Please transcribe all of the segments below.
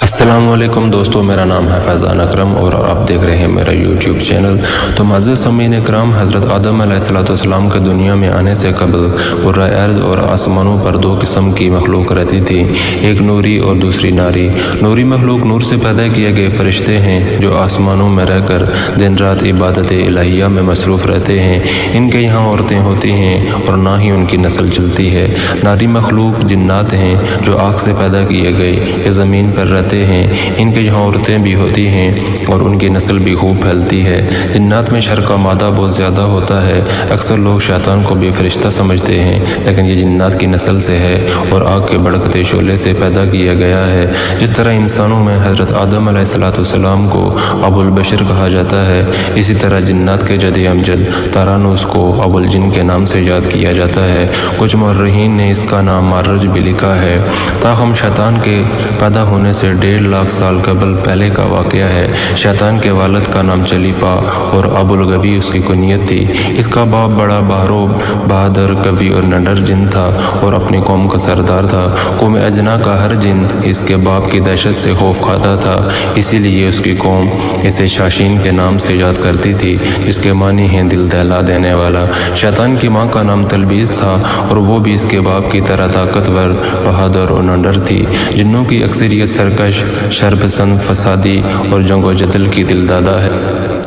السلام علیکم دوستو، میرا نام ہے فیضان اکرم اور آپ دیکھ رہے ہیں میرا یوٹیوب چینل۔ تو معزز سامعین کرام، حضرت آدم علیہ السلام کے دنیا میں آنے سے قبل برہ ارض اور آسمانوں پر دو قسم کی مخلوق رہتی تھی، ایک نوری اور دوسری ناری۔ نوری مخلوق نور سے پیدا کیے گئے فرشتے ہیں جو آسمانوں میں رہ کر دن رات عبادت الہیہ میں مصروف رہتے ہیں۔ ان کے یہاں عورتیں ہوتی ہیں اور نہ ہی ان کی نسل چلتی ہے۔ ناری مخلوق جنات ہیں جو آگ سے پیدا کیے گئے، یہ زمین پر رہتے ہیں۔ ان کے یہاں عورتیں بھی ہوتی ہیں اور ان کی نسل بھی خوب پھیلتی ہے۔ جنات میں شر کا مادہ بہت زیادہ ہوتا ہے۔ اکثر لوگ شیطان کو بھی فرشتہ سمجھتے ہیں، لیکن یہ جنات کی نسل سے ہے اور آگ کے بھڑکتے شعلے سے پیدا کیا گیا ہے۔ جس طرح انسانوں میں حضرت آدم علیہ السلام کو ابو البشر کہا جاتا ہے، اسی طرح جنات کے جد امجد تارانوس کو ابو الجن کے نام سے یاد کیا جاتا ہے۔ کچھ مورخین نے اس کا نام مارج بھی لکھا ہے۔ تاہم شیطان کے پیدا ہونے سے 1.5 لاکھ سال قبل پہلے کا واقعہ ہے۔ شیطان کے والد کا نام چلیپا اور ابو الغبی اس کی کنیت تھی۔ اس کا باپ بڑا بہروب، بہادر، قوی اور نڈر جن تھا اور اپنی قوم کا سردار تھا۔ قوم اجنا کا ہر جن اس کے باپ کی دہشت سے خوف کھاتا تھا، اسی لیے اس کی قوم اسے شاشین کے نام سے یاد کرتی تھی، جس کے معنی ہیں دل دہلا دینے والا۔ شیطان کی ماں کا نام تلبیس تھا اور وہ بھی اس کے باپ کی طرح طاقتور، بہادر اور نڈر تھی۔ جنوں کی اکثریت سرکش، شر پسند، فسادی اور جنگ و جدل کی دل دادا ہے،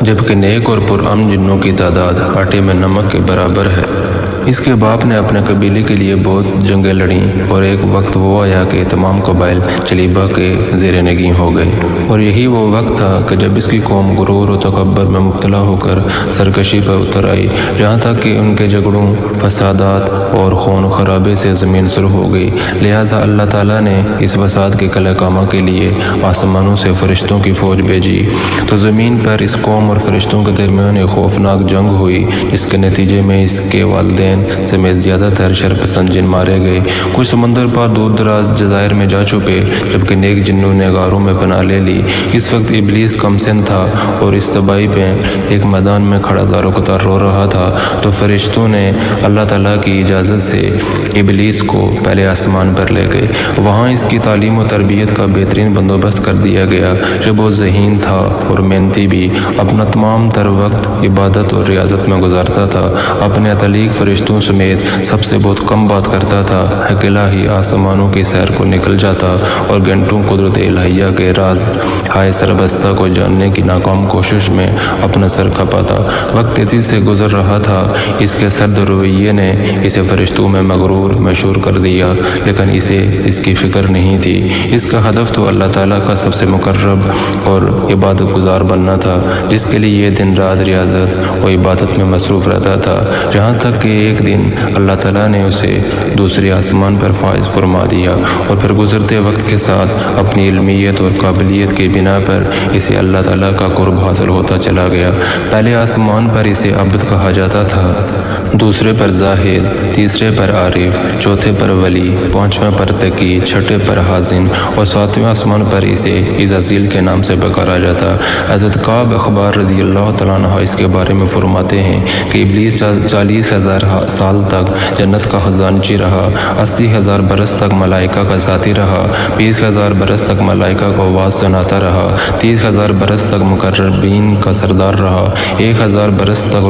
جبکہ نیک اور پرامن جنوں کی تعداد آٹے میں نمک کے برابر ہے۔ اس کے باپ نے اپنے قبیلے کے لیے بہت جنگیں لڑیں اور ایک وقت وہ آیا کہ تمام قبائل چلیبا کے زیر نگین ہو گئے، اور یہی وہ وقت تھا کہ جب اس کی قوم غرور و تکبر میں مبتلا ہو کر سرکشی پر اتر آئی، جہاں تک کہ ان کے جھگڑوں، فسادات اور خون خرابے سے زمین سرخ ہو گئی۔ لہٰذا اللہ تعالیٰ نے اس فساد کے قلع کامہ کے لیے آسمانوں سے فرشتوں کی فوج بھیجی، تو زمین پر اس قوم اور فرشتوں کے درمیان ایک خوفناک جنگ ہوئی، جس کے نتیجے میں اس کے والدین سمیت زیادہ تر شرپسند جن مارے گئے۔ کچھ سمندر پار دور دراز جزائر میں جا چکے، جبکہ نیک جنوں نے غاروں میں پناہ لے لی۔ اس وقت ابلیس کم سن تھا اور اس تباہی میں ایک میدان میں کھڑا زارو قطار رو رہا تھا، تو فرشتوں نے اللہ تعالیٰ کی اجازت سے ابلیس کو پہلے آسمان پر لے گئے۔ وہاں اس کی تعلیم و تربیت کا بہترین بندوبست کر دیا گیا۔ جب وہ ذہین تھا اور محنتی بھی، اپنا تمام تر وقت عبادت اور ریاضت میں گزارتا تھا، اپنے اتلیق فرشتوں سمیت سب سے بہت کم بات کرتا تھا، اکیلا ہی آسمانوں کی سیر کو نکل جاتا اور گھنٹوں قدرت الہیہ کے راز ہائے سربستہ کو جاننے کی ناکام کوشش میں اپنا سر کھپاتا۔ وقت تیزی سے گزر رہا تھا، اس کے سرد رویے نے اسے فرشتوں میں مغرور مشہور کر دیا، لیکن اسے اس کی فکر نہیں تھی۔ اس کا ہدف تو اللہ تعالیٰ کا سب سے مقرب اور عبادت گزار بننا تھا، جس کے لیے یہ دن رات ریاضت و عبادت میں مصروف رہتا تھا، جہاں تک کہ ایک دن اللہ تعالیٰ نے اسے دوسرے آسمان پر فائز فرما دیا، اور پھر گزرتے وقت کے ساتھ اپنی علمیت اور قابلیت کی بنا پر اسے اللہ تعالیٰ کا قرب حاصل ہوتا چلا گیا۔ پہلے آسمان پر اسے عبد کہا جاتا تھا، دوسرے پر زاہد، تیسرے پر عارف، چوتھے پر ولی، پانچویں پر تقی، چھٹے پر حازن اور ساتویں آسمان پر اسے عزازیل کے نام سے پکارا جاتا۔ حضرت کعب اخبار رضی اللہ تعالیٰ عنہ اس کے بارے میں فرماتے ہیں کہ ابلیس 40,000 سال تک جنت کا خزانچی رہا، 80,000 برس تک ملائکہ کا ساتھی رہا، 20,000 برس تک ملائکہ کو آواز سناتا رہا، 30,000 برس تک مقربین کا سردار رہا، 1,000 برس تک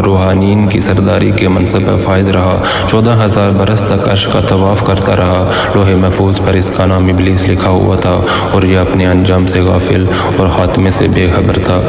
روحانین کی سرداری کے منصب پر فائز رہا، 14,000 برس تک عرش کا طواف کرتا رہا۔ لوح محفوظ پر اس کا نام ابلیس لکھا ہوا تھا اور یہ اپنے انجام سے غافل اور خاتمے سے بے خبر تھا۔